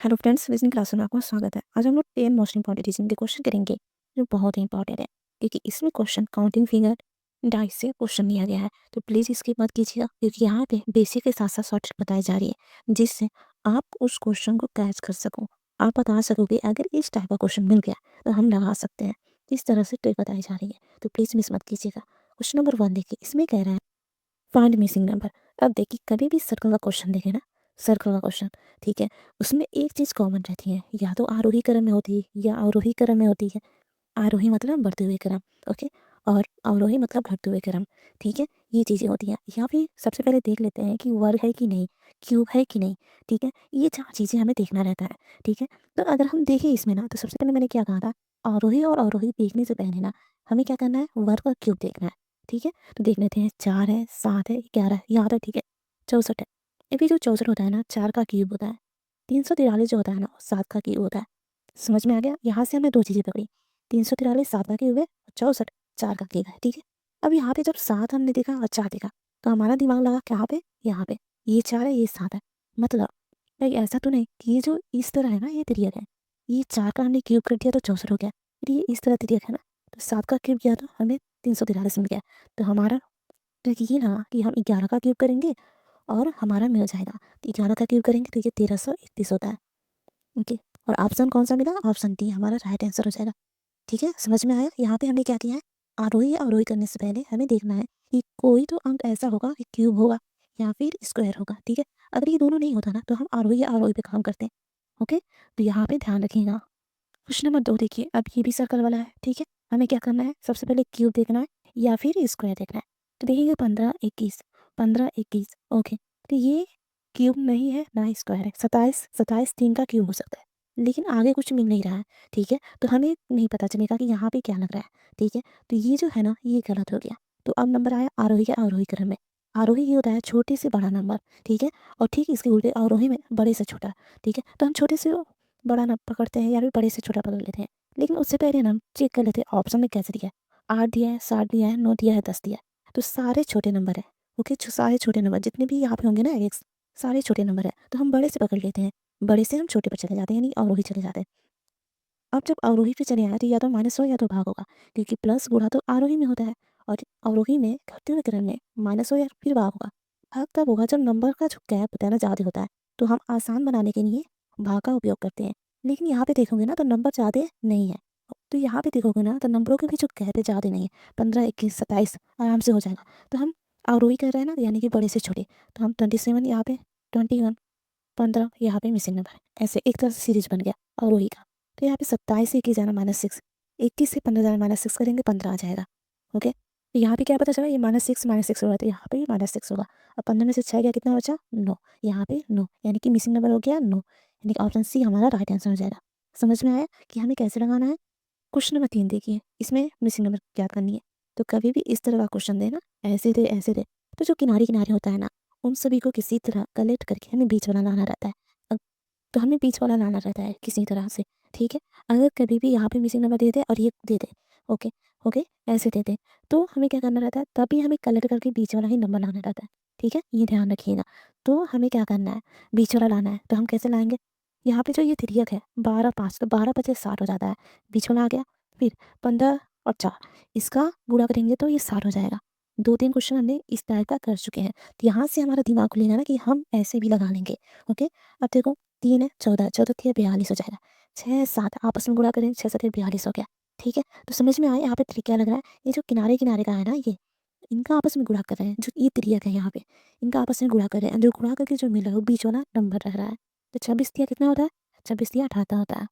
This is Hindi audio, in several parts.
हेलो फ्रेंड्स, विजन क्लास में आपका स्वागत है। आज हम लोग 10 मोस्ट इंपॉर्टेंट रीजन के क्वेश्चन करेंगे जो बहुत ही इंपॉर्टेंट है, क्योंकि इसमें क्वेश्चन काउंटिंग फिंगर डाइस से क्वेश्चन लिया गया है। तो प्लीज़ इसकी मत कीजिएगा, क्योंकि यहाँ पे बेसिक के साथ साथ शॉर्ट ट्रिक बताई जा रही है, जिससे आप उस क्वेश्चन को कैच कर सको। आप बता सकोगे अगर इस टाइप का क्वेश्चन मिल गया तो हम लगा सकते हैं। इस तरह से ट्रिक बताई जा रही है, तो प्लीज़ मिस मत कीजिएगा। क्वेश्चन नंबर 1 देखिए, इसमें कह रहा है फाइंड मिसिंग नंबर। अब देखिए, कभी भी सर्कल का क्वेश्चन देखे ना, सर्कल का क्वेश्चन, ठीक है, उसमें एक चीज़ कॉमन रहती है, या तो आरोही क्रम में होती है या अवरोही क्रम में होती है। आरोही मतलब बढ़ते हुए क्रम, ओके, और अवरोही मतलब घटते हुए क्रम, ठीक है, ये चीज़ें होती हैं। या फिर सबसे पहले देख लेते हैं कि वर्ग है कि नहीं, क्यूब है कि नहीं, ठीक है, ये 4 चीज़ें हमें देखना रहता है, ठीक है। तो अगर हम देखें इसमें ना, तो सबसे पहले मैंने क्या कहा था, आरोही और अवरोही देखने से पहले ना हमें क्या करना है, वर्ग और क्यूब देखना है, ठीक है। तो देख लेते हैं, 4 है, 7 है, 11 है, यहाँ पे ठीक है, 64 है। अभी जो 64 होता है ना, 4 का क्यूब होता है। 343 जो होता है ना, 7 का क्यूब होता है। समझ में आ गया? यहाँ से हमने 2 चीज़ें पकड़ी, 343 7 का क्यूब है और 64 4 का क्यूब है, ठीक है। अब यहाँ पे जब 7 हमने देखा और 4 देखा, तो हमारा दिमाग लगा कहाँ पे? यहाँ पे। ये 4 है, ये 7 है। मतलब भाई ऐसा तो नहीं कि ये जो इस तरह है ना, ये तिर्यक है। ये 4 का हमने क्यूब कर दिया तो 64 हो गया। फिर ये इस तरह तिर्यक है ना, तो 7 का क्यूब किया तो हमें 343 मिल गया। तो हमारा ट्रिक ये रहा कि हम 11 का क्यूब करेंगे और हमारा मिल जाएगा। तो 11 का क्यूब करेंगे तो ये 1331 होता है, ओके। और ऑप्शन कौन-सा मिला? ऑप्शन डी हमारा राइट आंसर हो जाएगा। ठीक है, समझ में आया? यहाँ पे हमने क्या किया है, आरोही अवरोही करने से पहले हमें देखना है कि कोई तो अंक ऐसा होगा कि क्यूब होगा या फिर स्क्वायर होगा, ठीक है। अगर ये दोनों नहीं होता ना, तो हम आरोही या अवरोही पे काम करते हैं, ओके। तो यहाँ पे ध्यान रखिएगा। क्वेश्चन नंबर 2 देखिए, अब ये भी सर्कल वाला है, ठीक है। हमें क्या करना है, सबसे पहले क्यूब देखना है या फिर स्क्वायर देखना है। तो देखिए 15 21 15 21, ओके। तो ये क्यूब नहीं है ना स्क्वायर है। 27 27 3 का क्यूब हो सकता है, लेकिन आगे कुछ मिल नहीं रहा है, ठीक है। तो हमें नहीं पता चलेगा कि यहाँ पे क्या लग रहा है, ठीक है। तो ये जो है ना, ये गलत हो गया। तो अब नंबर आया आरोही या अवरोही क्रम में। आरोही ये होता है छोटे से बड़ा नंबर, ठीक है, और ठीक इसके उल्टे अवरोही में बड़े से छोटा, ठीक है। तो हम छोटे से बड़ा ना पकड़ते हैं या फिर बड़े से छोटा पकड़ लेते हैं, लेकिन उससे पहले ना हम चेक कर लेते हैं ऑप्शन में कैसे दिया है। 8 दिया है, 7 दिया है, 9 दिया है, 10 दिया है। तो सारे छोटे नंबर है, ओके। जो सारे छोटे नंबर जितने भी यहाँ पे होंगे ना, एक्स, सारे छोटे नंबर है, तो हम बड़े से पकड़ लेते हैं। बड़े से हम छोटे पर चले जाते हैं, यानी अवरोही चले जाते हैं। अब जब अवरोही पे चले आए तो या तो माइनस हो या तो भाग होगा, क्योंकि प्लस गुणा तो आरोही में होता है और अवरोही में घटते हुए क्रम में माइनस हो या फिर भाग होगा। भाग तब होगा जब नंबर का जो गैप होता है ना, ज़्यादा होता है, तो हम आसान बनाने के लिए भाग का उपयोग करते हैं। लेकिन यहाँ पे देखोगे ना, तो नंबर ज़्यादा नहीं है। तो यहाँ पे देखोगे ना, तो नंबरों के भी जो गैप है ज़्यादा नहीं है, 15 21 27 आराम से हो जाएगा। तो हम अवरोही कर रहे हैं ना, यानी कि बड़े से छोटे, तो हम 27 यहाँ पे, 21 15 यहाँ पे मिसिंग नंबर है। ऐसे एक तरह से सीरीज बन गया अवरोही का। तो यहाँ पे 27 से 21 जाना -6, 21 से 15 जाना -6 करेंगे, 15 आ जाएगा, ओके। तो यहाँ पे क्या पता चला, ये -6 होगा, तो यहाँ पे भी -6 होगा। अब 15 में से 6 गया, कितना बचा? 9। यहाँ पे 9, यानी कि मिसिंग नंबर हो गया 9, यानी कि ऑप्शन सी हमारा राइट आंसर हो जाएगा। समझ में आया कि हमें कैसे लगाना है? क्वेश्चन नंबर 3 देखिए, इसमें मिसिंग नंबर ज्ञात करनी है। तो कभी भी इस तरह का क्वेश्चन दे ना, ऐसे दे ऐसे दे, तो जो किनारे-किनारे होता है ना, उन सभी को किसी तरह कलेक्ट करके हमें बीच वाला लाना रहता है। तो हमें बीच वाला लाना रहता है किसी तरह से, ठीक है। अगर कभी भी यहाँ पे मिसिंग नंबर दे दे और ये दे दे, ओके, ओके, ऐसे दे दे, तो हमें क्या करना रहता है, तभी हमें कलेक्ट करके बीच वाला ही नंबर लाना रहता है, ठीक है। ये ध्यान रखिएगा। तो हमें क्या करना है, बीच वाला लाना है। तो हम कैसे लाएंगे, यहाँ पे जो ये तिर्यक है 12 5, तो 12 5 60 हो जाता है, बीच वाला आ गया। फिर 15 और 4, इसका गुणा करेंगे तो ये 60 हो जाएगा। 2-3 क्वेश्चन हमने इस टाइप का कर चुके हैं, तो यहाँ से हमारा दिमाग खुलेगा ना कि हम ऐसे भी लगा लेंगे, ओके। अब देखो 3 है 14, 14 तिया 42 हो जाएगा। 6 7 आपस में गुणा करें, 6 7 42 हो गया, ठीक है। तो समझ में आया यहाँ पे ट्रिक क्या लग रहा है, ये जो किनारे-किनारे का है ना, ये इनका आपस में गुणा कर रहे हैं, जो ये तिर्यक है यहाँ पे, इनका आपस में गुणा कर रहे हैं, जो गुणा करके जो मिला वो बीच वाला नंबर रह रहा है। तो 26 तिया कितना होता है? 26 तिया 78 होता है।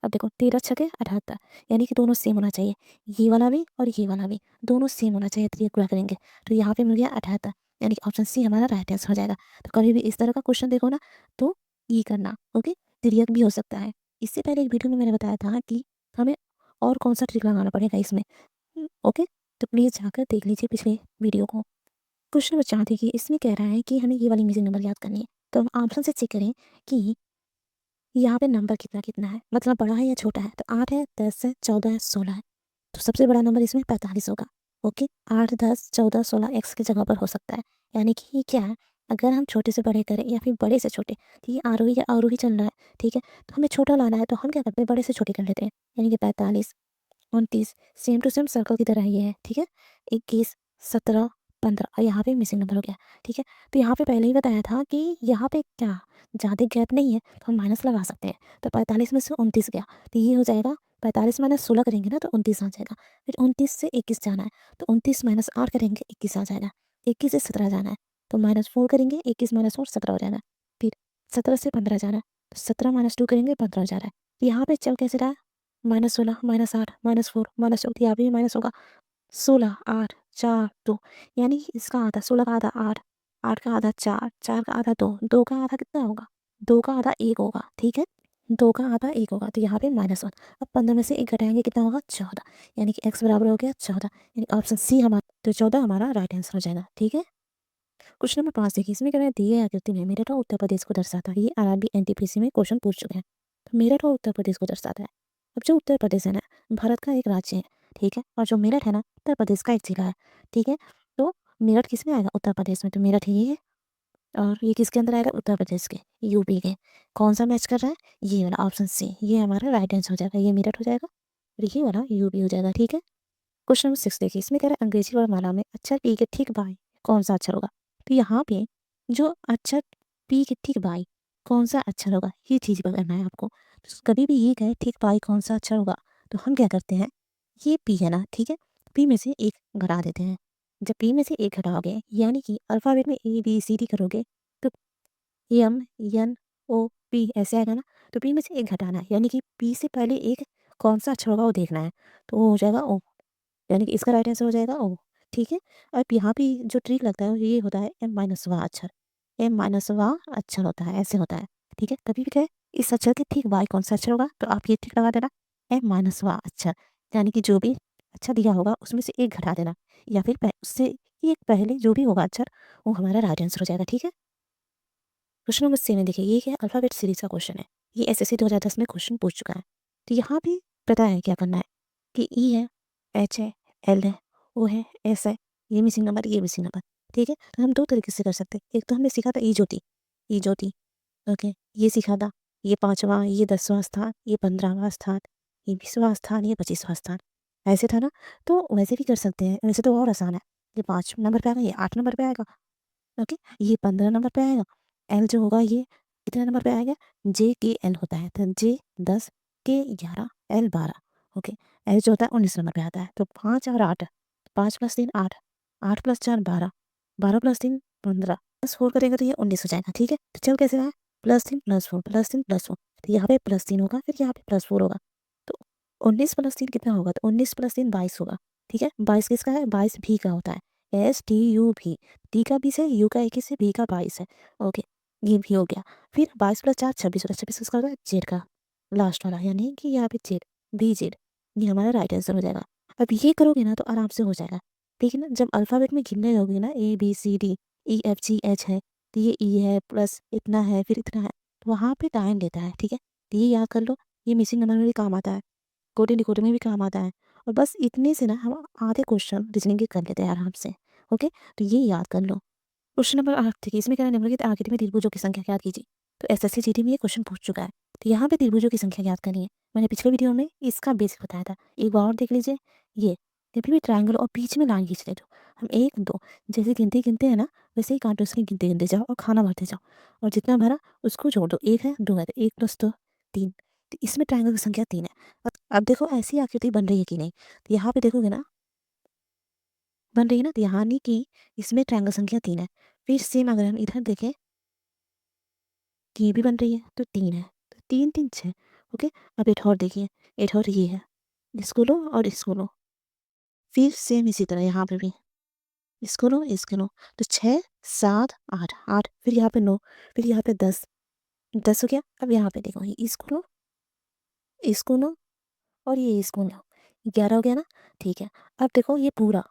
अब देखो 13 छके 78, यानी कि दोनों सेम होना चाहिए। ये वाला भी और ये वाला भी, दोनों सेम होना चाहिए, तो ये गुणा करेंगे तो यहाँ पे मिल गया 78, यानी कि ऑप्शन सी हमारा राइट आंसर हो जाएगा। तो कभी भी इस तरह का क्वेश्चन देखो ना, तो ये करना, ओके। तिर्यक भी हो सकता है। इससे पहले एक वीडियो में मैंने बताया था कि हमें और कौन सा ट्रिक लगाना पड़ेगा इसमें, ओके। तो प्लीज़ जाकर देख लीजिए पिछले वीडियो को। क्वेश्चन नंबर 4 देखिए, इसमें कह रहा है कि हमें ये वाली मिसिंग नंबर याद करनी है। तो हम ऑप्शन से चेक करें कि यहाँ पे नंबर कितना-कितना है, मतलब बड़ा है या छोटा है। तो 8 है, 10 है, 14 है, 16 है। तो सबसे बड़ा नंबर इसमें 45 होगा, ओके। 8 10 14 16 एक्स की जगह पर हो सकता है, यानी कि ये क्या है, अगर हम छोटे से बड़े करें या फिर बड़े से छोटे, तो ये आरोही या अवरोही चल रहा है, ठीक है? तो हमें छोटा लाना है, तो हम क्या करते हैं, बड़े से छोटे कर लेते हैं। यानी कि 45, 29 सेम टू सेम सर्कल की तरह ये है, ठीक है? 21, 17, 15 और यहाँ पे मिसिंग नंबर हो गया, ठीक है? तो यहाँ पे पहले ही बताया था कि यहाँ पे क्या ज़्यादा गैप नहीं है, तो हम माइनस लगा सकते हैं। तो 45 में से 29 गया, तो ये हो जाएगा 45 माइनस 16 करेंगे ना, तो 29 आ जाएगा। फिर 29 से 21 जाना है, तो 29 माइनस 8 करेंगे, 21 आ जाएगा। 21 से 17 जाना है, तो -4 करेंगे, 21 माइनस 4 17 हो जाएगा। फिर 17 से 15 जाना है, तो 17 माइनस 2 करेंगे, 15 हो जा रहा है। तो यहाँ पे चल कैसे रहा है, -16, -8, -4, -14, यहाँ पे भी माइनस होगा। 16, 8, 4, 2 यानी कि इसका आधा 16 का आधा 8, 8 का आधा 4, 4 का आधा 2, 2 का आधा कितना होगा? 2 का आधा 1 होगा, ठीक है? 2 का आधा 1 होगा, तो यहाँ पे -1। अब 15 में से 1 घटाएँगे कितना होगा? 14 यानी कि x बराबर हो गया 14 यानी ऑप्शन सी हमारा, तो 14 हमारा राइट आंसर हो जाएगा, ठीक है? क्वेश्चन नंबर 5 देखिए, इसमें कह रहा है दिए गए आकृति में मेरठ और उत्तर प्रदेश को दर्शाता है। ये आरआरबी एनटीपीसी में क्वेश्चन पूछ चुके हैं। तो मेरठ और उत्तर प्रदेश को दर्शाता है। अब जो उत्तर प्रदेश है ना, भारत का एक राज्य है, ठीक है? और जो मेरठ है ना, उत्तर प्रदेश का एक जिला है, ठीक है? तो मेरठ किस में आएगा? उत्तर प्रदेश में। तो मेरठ ये है और ये किसके अंदर आएगा? उत्तर प्रदेश के, यूपी के। कौन सा मैच कर रहा है? ये वाला ऑप्शन सी, ये हमारा राइट आंसर हो जाएगा। ये मेरठ हो जाएगा और ये वाला यूपी हो जाएगा, ठीक है? क्वेश्चन नंबर 6 देखिए, इसमें कह रहा है अंग्रेजी वर्णमाला में अक्षर पी के ठीक बाई कौन सा अक्षर होगा? तो यहाँ पे जो अक्षर पी के ठीक बाई कौन सा अक्षर होगा, ये चीज़ बताना है आपको। तो कभी भी ये कहे ठीक बाई कौन सा अक्षर होगा, तो हम क्या करते हैं, ये पी है ना, ठीक है? पी में से एक घटा देते हैं। जब पी में से एक घटाओगे यानी कि अल्फ़ाबेट में ए बी सी डी करोगे, तो एम एन ओ पी ऐसे आएगा ना, तो पी में से एक घटाना है यानी कि पी से पहले एक कौन सा अक्षर होगा वो देखना है, तो वो हो जाएगा ओ, यानी कि इसका राइट आंसर हो जाएगा ओ, ठीक है? अब यहाँ पे जो ट्रिक लगता है ये होता है एम माइनस वां अक्षर, एम माइनस वां अक्षर होता है, ऐसे होता है, ठीक है? कभी भी कहे इस अक्षर के ठीक बाई कौन सा अक्षर होगा, तो आप ये ट्रिक लगा देना, एम माइनस वां अक्षर, यानी कि जो भी अक्षर दिया होगा उसमें से एक घटा देना या फिर उससे एक पहले जो भी होगा अक्षर वो हमारा राइट आंसर हो जाएगा, ठीक है? क्वेश्चन नंबर 7 देखिए, ये क्या अल्फ़ाबेट सीरीज़ का क्वेश्चन है। ये एसएससी 2010 में क्वेश्चन पूछ चुका है। तो यहाँ पे पता है क्या करना है कि ई है, एच है, एल है, ओ है, एस है, ये मिसिंग नंबर, ये मिसिंग नंबर, ठीक है? तो हम 2 तरीके से कर सकते हैं। एक तो हमने सीखा था ई ज्योति, ओके, ये सीखा था। ये 5वां, ये 10वां स्थान, ये 15वां स्थान, ये 20वां स्थान, ये 25वां स्थान, ऐसे था ना? तो वैसे भी कर सकते हैं, वैसे तो और आसान है। ये 5 नंबर पे आएगा, ये 8 नंबर पे आएगा। ओके, ये 15 नंबर पे आएगा। एल जो होगा ये कितने नंबर पे आएगा? जे के एल होता है, तो जे 10, के 11, एल 12। ओके, एल जो होता है 19 नंबर पे आता है। तो 5 और 8, 5 + 3 8, 8 + 4 12, 12 + 3 15, +4 करेंगे तो ये 19 हो जाएगा, ठीक है? तो चल कैसे रहा है? +3 +4 +3 +4, तो यहाँ पे +3 होगा, फिर यहाँ पे +4 होगा। तो 19 + 3 कितना होगा? तो 19 + 3 22 होगा, ठीक है? 22 किसका है? 22 भी का होता है, STUV, टी का 20 है, यू का 21 है, वी का 22 है। ओके, ये भी हो गया। फिर 22 + 4 26 होता है, 26 किसका होता है? जेड का, लास्ट वाला, यानी कि यहाँ पे जेड, VZ, ये हमारा राइट आंसर हो जाएगा। अब ये करोगे ना तो आराम से हो जाएगा, ठीक है ना? जब अल्फ़ाबेट में गिनने लगोगे ना ABCD EFGH है, तो ये ई है प्लस इतना है, फिर इतना है, तो वहाँ पे टाइम लेता है, ठीक है? तो ये याद कर लो, ये मिसिंग नंबर में भी काम आता है, कोडिंग डिकोडिंग में भी काम आता है, और बस इतने से ना हम आधे क्वेश्चन रीजनिंग के कर लेते हैं आराम से। ओके, तो ये याद कर लो। क्वेश्चन नंबर 8 देखिए, इसमें कह रहा है निम्नलिखित आकृति में त्रिभुजों की संख्या ज्ञात कीजिए। तो एसएससी जीडी में ये क्वेश्चन पूछ चुका है। तो यहाँ पे त्रिभुजों की संख्या ज्ञात करनी है। मैंने पिछले वीडियो में इसका बेसिक बताया था, एक बार और देख लीजिए। ये जब भी ट्रायंगल और बीच में लाइन खींच लेते हो, हम 1 2 जैसे गिनते गिनते हैं ना, वैसे ही कंटिन्यूअसली गिनते गिनते जाओ और खाना भरते जाओ, और जितना भरा उसको जोड़ दो। 1 है, 2 है, तो 1 + 2 3। तो इसमें ट्रायंगल की संख्या 3 है। अब देखो ऐसी आकृति बन रही है कि नहीं, तो यहाँ पे देखोगे ना, बन रही है ना, तो यानी कि इसमें ट्रायंगल संख्या 3 है। फिर सेम अगर हम इधर देखें, कि ये भी बन रही है, तो 3 है। तो 3 3 6। ओके, अब एक और देखिए, एक और ये है। इसको लो और इसको लो। फिर सेम इसी तरह यहाँ पे भी। इसको लो, इसको लो। तो 6 7 8 8, फिर यहाँ पे 9, फिर यहाँ पे 10 10 हो गया। अब यहाँ पे देखो, ये इसको लो और ये इसको लो। 11 हो गया ना? ठीक है। अब देखो ये पूरा,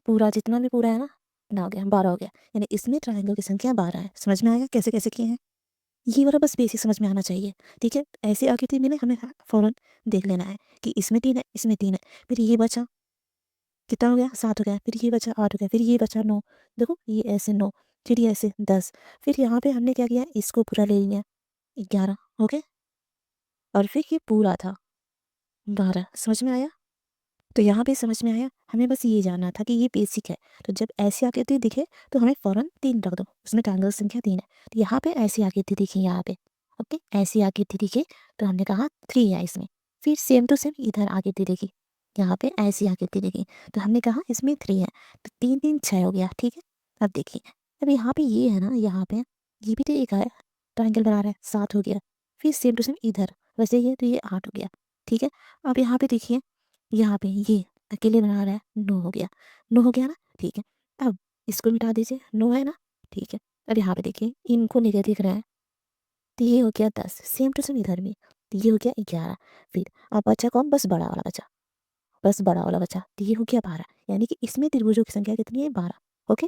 पूरा जितना भी पूरा है ना, इतना हो गया, 12 हो गया। यानी इसमें ट्रायंगल की संख्या 12 है। समझ में आएगा कैसे-कैसे किए हैं? ये वाला बस बेसिक समझ में आना चाहिए, ठीक है? ऐसी आकृति में ना हमें फ़ौरन देख लेना है कि इसमें 3 है, इसमें 3 है। फिर ये बचा, कितना हो गया? 7 हो गया। फिर ये बचा 8 हो गया, फिर ये बचा 9। देखो ये ऐसे 9, फिर ये ऐसे 10, फिर यहाँ पे हमने क्या किया, इसको पूरा ले लिया 11, ओके। और फिर ये पूरा था 12, समझ में आया? तो यहाँ पे समझ में आया, हमें बस ये जानना था कि ये बेसिक है। तो जब ऐसी आकृति दिखे तो हमें फ़ौरन 3 रख दो, उसमें ट्रायंगल संख्या 3 है। तो यहाँ पे ऐसी आकृति दिखी यहाँ पे, ओके, ऐसी आकृति दिखी तो हमने कहा 3 है इसमें। फिर सेम टू सेम इधर आकृति देखी, यहाँ पे ऐसी आकृति देखी तो हमने कहा इसमें 3 है। तो 3 3 6 हो गया, ठीक है। अब देखिए, अब यहाँ पे ये है ना, यहाँ पे ये भी तो एक है, ट्रायंगल बना रहा है, 7 हो गया। फिर सेम टू सेम इधर वैसे ही है तो ये 8 हो गया, ठीक है। अब यहाँ पे देखिए, यहाँ पे ये अकेले बना रहा है, 9 हो गया, 9 हो गया ना, ठीक है। अब इसको मिटा दीजिए, 9 है ना, ठीक है। अब यहाँ पे देखिए, इनको लेकर दिख रहा है तो ये हो गया 10, सेम टू सेम इधर भी, तो ये हो गया 11। फिर अब बचा कौन, बस बड़ा वाला बचा, बस बड़ा वाला बचा, तो ये हो गया 12। यानी कि इसमें त्रिभुजों की संख्या कितनी है, 12, ओके।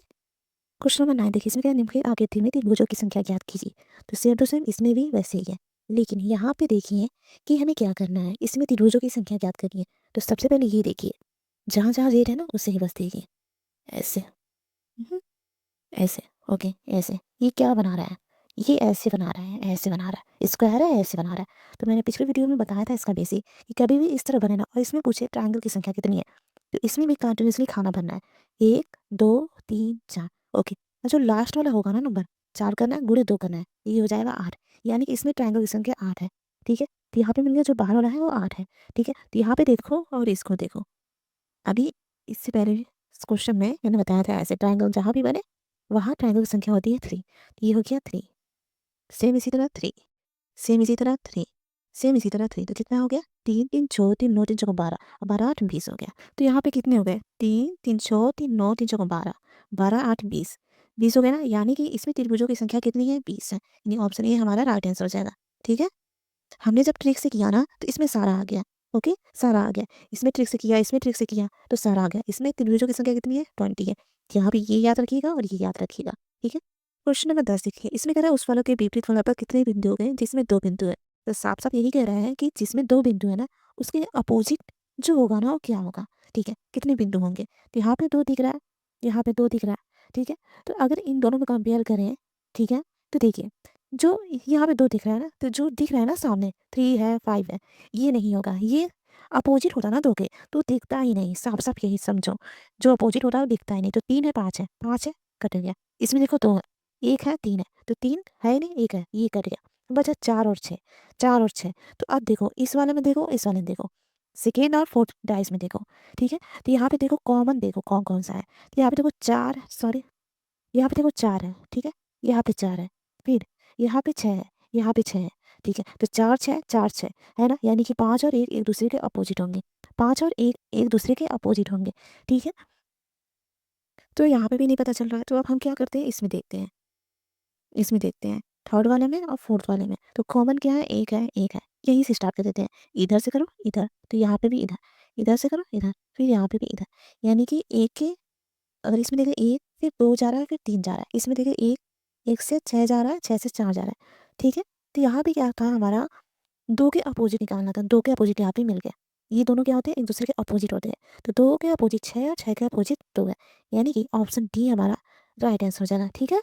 क्वेश्चन नंबर 9 देखिए, इसमें क्या निम्नलिखित आकृति में त्रिभुजों की संख्या ज्ञात कीजिए। तो सेम टू सेम इसमें भी वैसे ही है, लेकिन यहाँ पे देखिए कि हमें क्या करना है, इसमें त्रिभुजों की संख्या ज्ञात करनी है। तो सबसे पहले ये देखिए, जहाँ जहाँ रेड है ना उसे ही बस देखिए, ऐसे, ऐसे, ओके, ऐसे। ये क्या बना रहा है, ये ऐसे बना रहा है, ऐसे बना रहा है, स्क्वायर है, ऐसे बना रहा है। तो मैंने पिछले वीडियो में बताया था इसका बेसिक, कि कभी भी इस तरह बने ना और इसमें पूछे ट्रायंगल की संख्या कितनी है, तो इसमें भी कंटिन्यूसली खाना बनना है, 1 2 3 4, ओके। और जो लास्ट वाला होगा ना नंबर, 4 करना है, गुणे 2 करना है, ये हो जाएगा 8। यानी कि इसमें ट्रायंगल की संख्या 8 है, ठीक है। तो यहाँ पे मिल गया, जो बाहर वाला है वो 8 है, ठीक है। तो यहाँ पे देखो और इसको देखो, अभी इससे पहले इस क्वेश्चन में मैंने बताया था, ऐसे ट्रायंगल जहाँ भी बने वहाँ ट्रायंगल की संख्या होती है 3। तो ये हो गया 3, सेम इसी तरह 3, सेम इसी तरह 3, सेम इसी तरह 3। तो कितना हो गया, 3 3 6 3 9 3 चौको 12, और 12 8 20 हो गया। तो यहाँ पे कितने हो गए, 3 3 6 3 9 3 चौको 12, 12 8 20, 20 हो गया ना। यानी कि इसमें त्रिभुजों की संख्या कितनी है, 20 है। यानी ऑप्शन ए हमारा राइट आंसर हो जाएगा, ठीक है। हमने जब ट्रिक से किया ना तो इसमें सारा आ गया, ओके, सारा आ गया। इसमें ट्रिक से किया, इसमें ट्रिक से किया तो सारा आ गया। इसमें त्रिभुजों की संख्या कितनी है, 20 है। यहाँ पे ये याद रखिएगा और ये याद रखिएगा, ठीक है। क्वेश्चन नंबर 10 देखिए, इसमें कह रहा है उस वालों के विपरीत फलों पर कितने बिंदु हो गए जिसमें 2 बिंदु है। तो साफ साफ यही कह रहा है कि जिसमें 2 बिंदु है ना, उसके अपोजिट जो होगा ना वो क्या होगा, ठीक है। कितने बिंदु होंगे, तो यहाँ पे 2 दिख रहा है, यहाँ पे 2 दिख रहा है, ठीक है। तो अगर इन दोनों में कंपेयर करें, ठीक है, तो देखिए जो यहाँ पे 2 दिख रहा है ना, तो जो दिख रहा है ना सामने 3 है 5 है, ये नहीं होगा, ये अपोजिट होता ना 2 के, तो दिखता ही नहीं, साफ साफ यही समझो, जो अपोजिट होता है वो दिखता ही नहीं। तो 3 है 5 है, 5 है, कट गया। इसमें देखो 2 है, 1 है 3 है, तो 3 है नहीं, 1 है, ये कट गया, बचा 4 और 6, 4 और 6। तो अब देखो इस वाले में देखो, इस वाले में देखो, सेकेंड और फोर्थ डाइस में देखो, ठीक है। तो यहाँ पे देखो कॉमन देखो कौन कौन सा है, तो यहाँ पे देखो 4, सॉरी, यहाँ पे देखो 4 है, ठीक है, यहाँ पे 4 है, फिर यहाँ पे 6 है, यहाँ पे 6 है, ठीक है। तो 4 6 4 6 है ना, यानी कि 5 और 1 एक दूसरे के अपोजिट होंगे, 5 और 1 एक दूसरे के अपोजिट होंगे, ठीक है। तो यहाँ पे भी नहीं पता चल रहा है, तो अब हम क्या करते हैं, इसमें देखते हैं, इसमें देखते हैं, थर्ड वाले में और फोर्थ वाले में। तो कॉमन क्या है, एक है, एक है, यहीं से स्टार्ट कर देते हैं। इधर से करो इधर, तो यहाँ पे भी इधर, इधर से करो इधर, फिर यहाँ पे भी इधर। यानी कि एक के, अगर इसमें देखें 1 फिर 2 जा रहा है, फिर 3 जा रहा है, इसमें देखें 1 1 से 6 जा रहा है, 6 से 4 जा रहा है, ठीक है। तो यहाँ पे क्या था हमारा, 2 के अपोजिट निकालना था, 2 के अपोजिट यहाँ पे मिल गया। ये दोनों क्या होते हैं, एक दूसरे के अपोजिट होते हैं। तो 2 के अपोजिट 6 और 6 के अपोजिट 2 है, यानी कि ऑप्शन डी हमारा राइट आंसर हो जाएगा, ठीक है।